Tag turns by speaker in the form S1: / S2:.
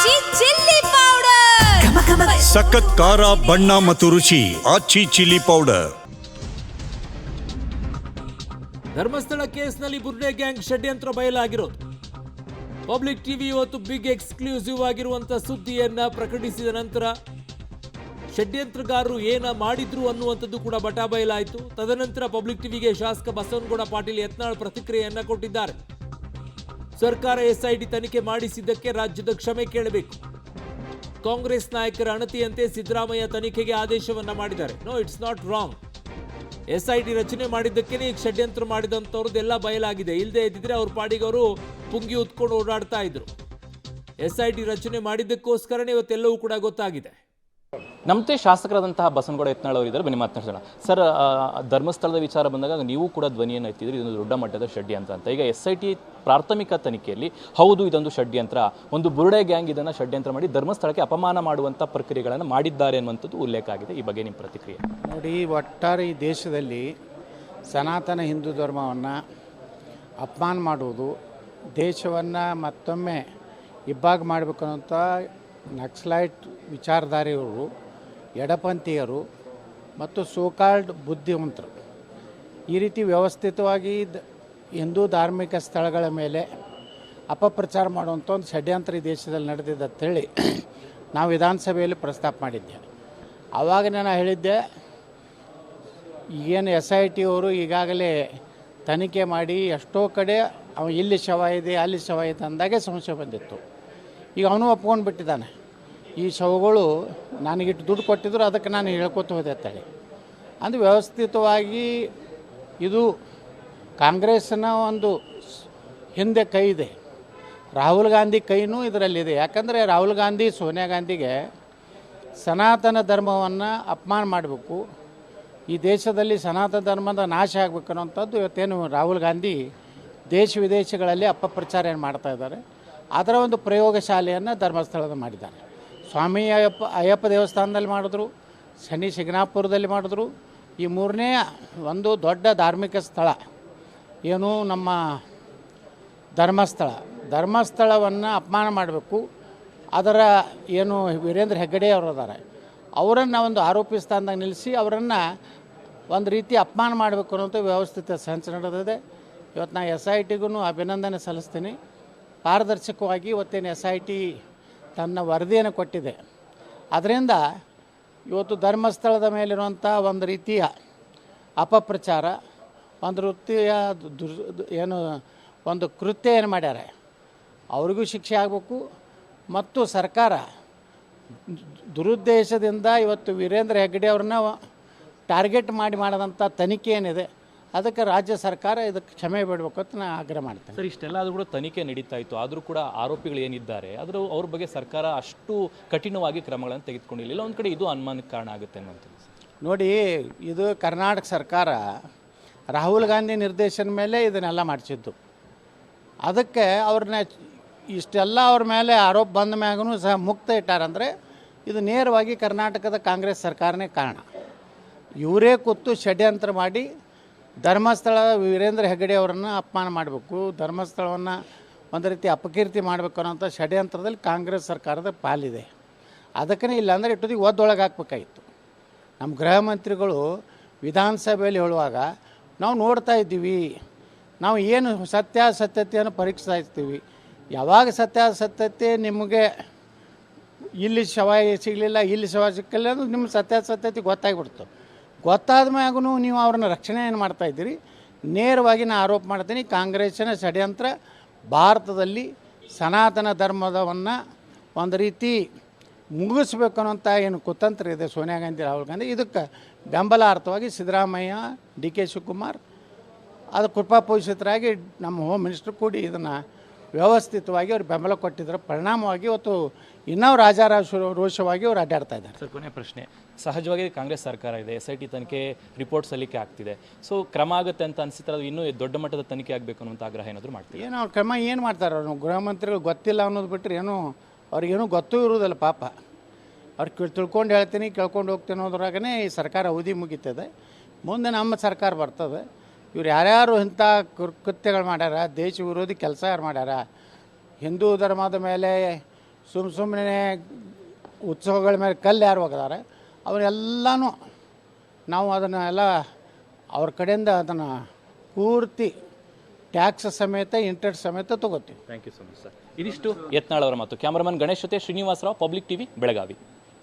S1: ಆಚಿ chilli powder
S2: ಸಖತ್ ಖಾರ ಬಣ್ಣ ಮತ್ತು ರುಚಿ ಆಚಿ ಚಿಲ್ಲಿ ಪೌಡರ್.
S3: ಧರ್ಮಸ್ಥಳ ಕೇಸ್ನಲ್ಲಿ ಬುರ್ಡೆ ಗ್ಯಾಂಗ್ ಷಡ್ಯಂತ್ರ ಬಯಲಾಗಿರೋದು. ಪಬ್ಲಿಕ್ ಟಿವಿ ಇವತ್ತು ಬಿಗ್ ಎಕ್ಸ್ಕ್ಲೂಸಿವ್ ಆಗಿರುವಂತಹ ಸುದ್ದಿಯನ್ನ ಪ್ರಕಟಿಸಿದ ನಂತರ ಷಡ್ಯಂತ್ರಗಾರರು ಏನ ಮಾಡಿದ್ರು ಅನ್ನುವಂಥದ್ದು ಕೂಡ ಬಟಾಬಯಲಾಯಿತು. ತದನಂತರ ಪಬ್ಲಿಕ್ ಟಿವಿಗೆ ಶಾಸಕ ಬಸವನಗೌಡ ಪಾಟೀಲ್ ಯತ್ನಾಳ್ ಪ್ರತಿಕ್ರಿಯೆಯನ್ನ ಕೊಟ್ಟಿದ್ದಾರೆ. ಸರ್ಕಾರ ಎಸ್ಐಟಿ ತನಿಖೆ ಮಾಡಿಸಿದ್ದಕ್ಕೆ ರಾಜ್ಯದ ಕ್ಷಮೆ ಕೇಳಬೇಕು. ಕಾಂಗ್ರೆಸ್ ನಾಯಕರ ಅಣತಿಯಂತೆ ಸಿದ್ದರಾಮಯ್ಯ ತನಿಖೆಗೆ ಆದೇಶವನ್ನ ಮಾಡಿದ್ದಾರೆ. No, it's not wrong. SIT ರಚನೆ ಮಾಡಿದ್ದಕ್ಕೇನೆ ಈಗ ಷಡ್ಯಂತ್ರ ಮಾಡಿದಂಥವ್ರದ್ದೆಲ್ಲ ಬಯಲಾಗಿದೆ. ಇಲ್ಲದೆ ಇದ್ದಿದ್ರೆ ಅವ್ರ ಪಾಡಿಗೆ ಅವರು ಪುಂಗಿ ಉತ್ಕೊಂಡು ಓಡಾಡ್ತಾ ಇದ್ರು. ಎಸ್ಐಟಿ ರಚನೆ ಮಾಡಿದ್ದಕ್ಕೋಸ್ಕರನೇ ಇವತ್ತೆಲ್ಲವೂ ಕೂಡ ಗೊತ್ತಾಗಿದೆ.
S4: ನಮ್ಮದೇ ಶಾಸಕರಾದಂತಹ ಬಸವನಗೌಡ ಯತ್ನಾಳ್ ಅವರು ಇದ್ದಾರೆ, ಬನ್ನಿ ಮಾತನಾಡೋಣ. ಸರ್, ಧರ್ಮಸ್ಥಳದ ವಿಚಾರ ಬಂದಾಗ ನೀವು ಕೂಡ ಧ್ವನಿಯನ್ನು ಎತ್ತಿದ್ರಿ, ಇದೊಂದು ದೊಡ್ಡ ಮಟ್ಟದ ಷಡ್ಯಂತ್ರ ಅಂತ. ಈಗ ಎಸ್ಐಟಿ ಪ್ರಾಥಮಿಕ ತನಿಖೆಯಲ್ಲಿ ಹೌದು ಇದೊಂದು ಷಡ್ಯಂತ್ರ, ಒಂದು ಬುರುಡೆ ಗ್ಯಾಂಗ್ ಇದನ್ನು ಷಡ್ಯಂತ್ರ ಮಾಡಿ ಧರ್ಮಸ್ಥಳಕ್ಕೆ ಅಪಮಾನ ಮಾಡುವಂಥ ಪ್ರಕ್ರಿಯೆಗಳನ್ನು ಮಾಡಿದ್ದಾರೆ ಅನ್ನುವಂಥದ್ದು ಉಲ್ಲೇಖ ಆಗಿದೆ. ಈ ಬಗ್ಗೆ ನಿಮ್ಮ ಪ್ರತಿಕ್ರಿಯೆ?
S5: ನೋಡಿ, ಒಟ್ಟಾರೆ ಈ ದೇಶದಲ್ಲಿ ಸನಾತನ ಹಿಂದೂ ಧರ್ಮವನ್ನು ಅಪಮಾನ ಮಾಡುವುದು, ದೇಶವನ್ನು ಮತ್ತೊಮ್ಮೆ ಇಬ್ಬಾಗ ಮಾಡಬೇಕು ಅನ್ನೋಂಥ ನಕ್ಸಲೈಟ್ ವಿಚಾರಧಾರಿಯವರು, ಎಡಪಂಥೀಯರು ಮತ್ತು ಸೋಕಾಲ್ಡ್ ಬುದ್ಧಿವಂತರು ಈ ರೀತಿ ವ್ಯವಸ್ಥಿತವಾಗಿ ಹಿಂದೂ ಧಾರ್ಮಿಕ ಸ್ಥಳಗಳ ಮೇಲೆ ಅಪಪ್ರಚಾರ ಮಾಡುವಂಥ ಒಂದು ಷಡ್ಯಂತ್ರ ಈ ದೇಶದಲ್ಲಿ ನಡೆದಿದೆ ಅಂತೇಳಿ ನಾವು ವಿಧಾನಸಭೆಯಲ್ಲಿ ಪ್ರಸ್ತಾಪ ಮಾಡಿದ್ದೆ. ಆವಾಗ ನಾನು ಹೇಳಿದ್ದೆ, ಏನು SIT ಅವರು ಈಗಾಗಲೇ ತನಿಖೆ ಮಾಡಿ ಎಷ್ಟೋ ಕಡೆ ಇಲ್ಲಿ ಶವ ಇದೆ ಅಲ್ಲಿ ಶವ ಇದೆ ಅಂದಾಗೆ ಸಮಸ್ಯೆ ಬಂದಿತ್ತು. ಈಗ ಅವನು ಒಪ್ಕೊಂಡು ಬಿಟ್ಟಿದ್ದಾನೆ, ಈ ಶವಗಳು ನನಗಿಟ್ಟು ದುಡ್ಡು ಕೊಟ್ಟಿದ್ರು, ಅದಕ್ಕೆ ನಾನು ಹೇಳ್ಕೊತ ಹೋದೆ ಅಂತೇಳಿ. ಅಂದರೆ ವ್ಯವಸ್ಥಿತವಾಗಿ ಇದು ಕಾಂಗ್ರೆಸ್ನ ಒಂದು ಹಿಂದೆ ಕೈ ಇದೆ, ರಾಹುಲ್ ಗಾಂಧಿ ಕೈನೂ ಇದರಲ್ಲಿದೆ. ಯಾಕಂದರೆ ರಾಹುಲ್ ಗಾಂಧಿ ಸೋನಿಯಾ ಗಾಂಧಿಗೆ ಸನಾತನ ಧರ್ಮವನ್ನು ಅಪಮಾನ ಮಾಡಬೇಕು, ಈ ದೇಶದಲ್ಲಿ ಸನಾತನ ಧರ್ಮದ ನಾಶ ಆಗಬೇಕು ಅನ್ನೋಂಥದ್ದು ಇವತ್ತೇನು ರಾಹುಲ್ ಗಾಂಧಿ ದೇಶ ವಿದೇಶಗಳಲ್ಲಿ ಅಪಪ್ರಚಾರ ಏನು ಮಾಡ್ತಾ ಇದ್ದಾರೆ, ಅದರ ಒಂದು ಪ್ರಯೋಗಶಾಲೆಯನ್ನು ಧರ್ಮಸ್ಥಳದ ಮಾಡಿದ್ದಾರೆ. ಸ್ವಾಮಿ ಅಯ್ಯಪ್ಪ ದೇವಸ್ಥಾನದಲ್ಲಿ ಮಾಡಿದ್ರು, ಶನಿ ಶಿಗ್ನಾಪುರದಲ್ಲಿ ಮಾಡಿದ್ರು. ಈ ಮೂರನೇ ಒಂದು ದೊಡ್ಡ ಧಾರ್ಮಿಕ ಸ್ಥಳ ಏನು ನಮ್ಮ ಧರ್ಮಸ್ಥಳವನ್ನು ಅಪಮಾನ ಮಾಡಬೇಕು. ಅದರ ಏನು ವೀರೇಂದ್ರ ಹೆಗ್ಗಡೆ ಅವರು ಇದ್ದಾರೆ, ಅವರನ್ನು ಒಂದು ಆರೋಪಿ ಸ್ಥಾನದಾಗ ನಿಲ್ಲಿಸಿ ಅವರನ್ನು ಒಂದು ರೀತಿ ಅಪಮಾನ ಮಾಡಬೇಕು ಅನ್ನೋಂಥ ವ್ಯವಸ್ಥಿತ ಸಂಚು ನಡೆದಿದೆ. ಇವತ್ತು ನಾನು SITಗೂ ಅಭಿನಂದನೆ ಸಲ್ಲಿಸ್ತೀನಿ. ಪಾರದರ್ಶಕವಾಗಿ ಇವತ್ತೇನು SIT ತನ್ನ ವರದಿಯನ್ನು ಕೊಟ್ಟಿದೆ. ಅದರಿಂದ ಇವತ್ತು ಧರ್ಮಸ್ಥಳದ ಮೇಲಿರುವಂಥ ಒಂದು ರೀತಿಯ ಅಪಪ್ರಚಾರ, ಒಂದು ವೃತ್ತಿಯ ಏನು ಒಂದು ಕೃತ್ಯ ಏನು ಮಾಡ್ಯಾರೆ ಅವ್ರಿಗೂ ಶಿಕ್ಷೆ ಆಗಬೇಕು. ಮತ್ತು ಸರ್ಕಾರ ದುರುದ್ದೇಶದಿಂದ ಇವತ್ತು ವೀರೇಂದ್ರ ಹೆಗ್ಗಡೆ ಅವ್ರನ್ನ ಟಾರ್ಗೆಟ್ ಮಾಡಿದಂಥ ತನಿಖೆ ಏನಿದೆ ಅದಕ್ಕೆ ರಾಜ್ಯ ಸರ್ಕಾರ ಇದಕ್ಕೆ ಕ್ಷಮೆ ಬಿಡಬೇಕು ಅಂತ ನಾನು ಆಗ್ರಹ ಮಾಡ್ತೇನೆ.
S4: ಸರ್, ಇಷ್ಟೆಲ್ಲ ಆದರೂ ಕೂಡ ತನಿಖೆ ನಡೀತಾ ಇತ್ತು, ಆದರೂ ಕೂಡ ಆರೋಪಿಗಳು ಏನಿದ್ದಾರೆ ಅವ್ರ ಬಗ್ಗೆ ಸರ್ಕಾರ ಅಷ್ಟು ಕಠಿಣವಾಗಿ ಕ್ರಮಗಳನ್ನು ತೆಗೆದುಕೊಂಡಿಲ್ಲ. ಒಂದು ಕಡೆ ಇದು ಅನುಮಾನಕ್ಕೆ ಕಾರಣ ಆಗುತ್ತೆ ಅನ್ನೋಂಥದ್ದು.
S5: ನೋಡಿ, ಇದು ಕರ್ನಾಟಕ ಸರ್ಕಾರ ರಾಹುಲ್ ಗಾಂಧಿ ನಿರ್ದೇಶನ ಮೇಲೆ ಇದನ್ನೆಲ್ಲ ಮಾಡಿಸಿದ್ದು. ಅದಕ್ಕೆ ಅವ್ರನ್ನ ಇಷ್ಟೆಲ್ಲ ಅವ್ರ ಮೇಲೆ ಆರೋಪ ಬಂದ ಮ್ಯಾಗೂ ಸಹ ಮುಕ್ತ ಇಟ್ಟಾರಂದರೆ ಇದು ನೇರವಾಗಿ ಕರ್ನಾಟಕದ ಕಾಂಗ್ರೆಸ್ ಸರ್ಕಾರನೇ ಕಾರಣ. ಇವರೇ ಕೂತು ಷಡ್ಯಂತ್ರ ಮಾಡಿ ಧರ್ಮಸ್ಥಳ ವೀರೇಂದ್ರ ಹೆಗ್ಗಡೆ ಅವರನ್ನು ಅಪಮಾನ ಮಾಡಬೇಕು, ಧರ್ಮಸ್ಥಳವನ್ನು ಒಂದು ರೀತಿ ಅಪಕೀರ್ತಿ ಮಾಡಬೇಕು ಅನ್ನೋಂಥ ಷಡ್ಯಂತ್ರದಲ್ಲಿ ಕಾಂಗ್ರೆಸ್ ಸರ್ಕಾರದ ಪಾಲಿದೆ. ಅದಕ್ಕೇ ಇಲ್ಲಾಂದರೆ ಇಟ್ಟೊತ್ತಿಗೆ ಒದ್ದೊಳಗೆ ಹಾಕ್ಬೇಕಾಗಿತ್ತು. ನಮ್ಮ ಗೃಹ ಮಂತ್ರಿಗಳು ವಿಧಾನಸಭೆಯಲ್ಲಿ ಹೇಳುವಾಗ ನಾವು ನೋಡ್ತಾ ಇದ್ದೀವಿ, ನಾವು ಏನು ಸತ್ಯಾಸತ್ಯತೆಯನ್ನು ಪರೀಕ್ಷಿಸ್ತಾ ಇರ್ತೀವಿ. ಯಾವಾಗ ಸತ್ಯಾಸತ್ಯತೆ ನಿಮಗೆ ಇಲ್ಲಿ ಶವ ಸಿಗಲಿಲ್ಲ ಇಲ್ಲಿ ಶವ ಸಿಕ್ಕಲಿಲ್ಲ ಅಂದ್ರೆ ನಿಮ್ಮ ಸತ್ಯಾಸತ್ಯತೆ ಗೊತ್ತಾಗ್ಬಿಡ್ತು. ಗೊತ್ತಾದ ಮ್ಯಾಗೂ ನೀವು ಅವ್ರನ್ನ ರಕ್ಷಣೆ ಏನು ಮಾಡ್ತಾಯಿದ್ದೀರಿ? ನೇರವಾಗಿ ನಾನು ಆರೋಪ ಮಾಡ್ತೀನಿ, ಕಾಂಗ್ರೆಸ್ಸಿನ ಷಡ್ಯಂತ್ರ ಭಾರತದಲ್ಲಿ ಸನಾತನ ಧರ್ಮದವನ್ನು ಒಂದು ರೀತಿ ಮುಗಿಸ್ಬೇಕು ಅನ್ನೋಂಥ ಏನು ಕುತಂತ್ರ ಇದೆ ಸೋನಿಯಾ ಗಾಂಧಿ ರಾಹುಲ್ ಗಾಂಧಿ, ಇದಕ್ಕೆ ಬೆಂಬಲಾರ್ಥವಾಗಿ ಸಿದ್ದರಾಮಯ್ಯ, DK ಶಿವಕುಮಾರ್ ಅದು ಕೃಪಾಪೋಷಿತರಾಗಿ ನಮ್ಮ ಹೋಮ್ ಮಿನಿಸ್ಟ್ರು ಕೂಡಿ ಇದನ್ನು ವ್ಯವಸ್ಥಿತವಾಗಿ ಅವ್ರು ಬೆಂಬಲ ಕೊಟ್ಟಿದ್ದರ ಪರಿಣಾಮವಾಗಿ ಇವತ್ತು ಇನ್ನೂ ರಾಜಾರೋಷವಾಗಿ ಅವ್ರು ಅಡ್ಡಾಡ್ತಾ ಇದ್ದಾರೆ.
S4: ಸರ್, ಕೊನೆಯ ಪ್ರಶ್ನೆ. ಸಹಜವಾಗಿ ಕಾಂಗ್ರೆಸ್ ಸರ್ಕಾರ ಇದೆ, SIT ತನಿಖೆ ರಿಪೋರ್ಟ್ ಸಲ್ಲಿಕೆ ಆಗ್ತಿದೆ. ಸೊ ಕ್ರಮ ಆಗುತ್ತೆ ಅಂತ ಅನಿಸುತ್ತೆ, ಅದು ಇನ್ನೂ ದೊಡ್ಡ ಮಟ್ಟದ ತನಿಖೆ ಆಗಬೇಕು ಅನ್ನೋಂಥ ಆಗ್ರಹ ಏನಾದರೂ ಮಾಡ್ತೀವಿ?
S5: ಏನೋ ಅವ್ರು ಕ್ರಮ ಏನು ಮಾಡ್ತಾರೆ? ಅವ್ರು ಗೃಹ ಮಂತ್ರಿಗಳು ಗೊತ್ತಿಲ್ಲ ಅನ್ನೋದು ಬಿಟ್ಟರೆ ಏನೋ ಅವ್ರಿಗೇನೂ ಗೊತ್ತೂ ಇರೋದಿಲ್ಲ ಪಾಪ. ಅವ್ರು ತಿಳ್ಕೊಂಡು ಹೇಳ್ತೀನಿ ಕೇಳ್ಕೊಂಡು ಹೋಗ್ತೀನಿ ಅನ್ನೋದ್ರಾಗೇ ಈ ಸರ್ಕಾರ ಅವಧಿ ಮುಗೀತದೆ. ಮುಂದೆ ನಮ್ಮ ಸರ್ಕಾರ ಬರ್ತದೆ. ಇವ್ರು ಯಾರ್ಯಾರು ಇಂಥ ಕೃತ್ಯಗಳು ಮಾಡ್ಯಾರ, ದೇಶ ವಿರೋಧಿ ಕೆಲಸ ಯಾರು ಮಾಡ್ಯಾರ, ಹಿಂದೂ ಧರ್ಮದ ಮೇಲೆ ಸುಮ್ಮನೆ ಉತ್ಸವಗಳ ಮೇಲೆ ಕಲ್ಲು ಯಾರು ಹೋಗಿದ್ದಾರೆ ಅವರೆಲ್ಲನೂ ನಾವು ಅದನ್ನು ಎಲ್ಲ ಅವ್ರ ಕಡೆಯಿಂದ ಅದನ್ನು ಪೂರ್ತಿ ಟ್ಯಾಕ್ಸ್ ಸಮೇತ ಇಂಟ್ರೆಸ್ಟ್ ಸಮೇತ ತಗೋತೀವಿ.
S4: Thank you so much sir. ಇದಿಷ್ಟು ಯತ್ನಾಳ್ ಅವರ ಮಾತು. ಕ್ಯಾಮರಾಮನ್ ಗಣೇಶ್ ಜೊತೆ ಶ್ರೀನಿವಾಸರಾವ್, ಪಬ್ಲಿಕ್ ಟಿವಿ, ಬೆಳಗಾವಿ.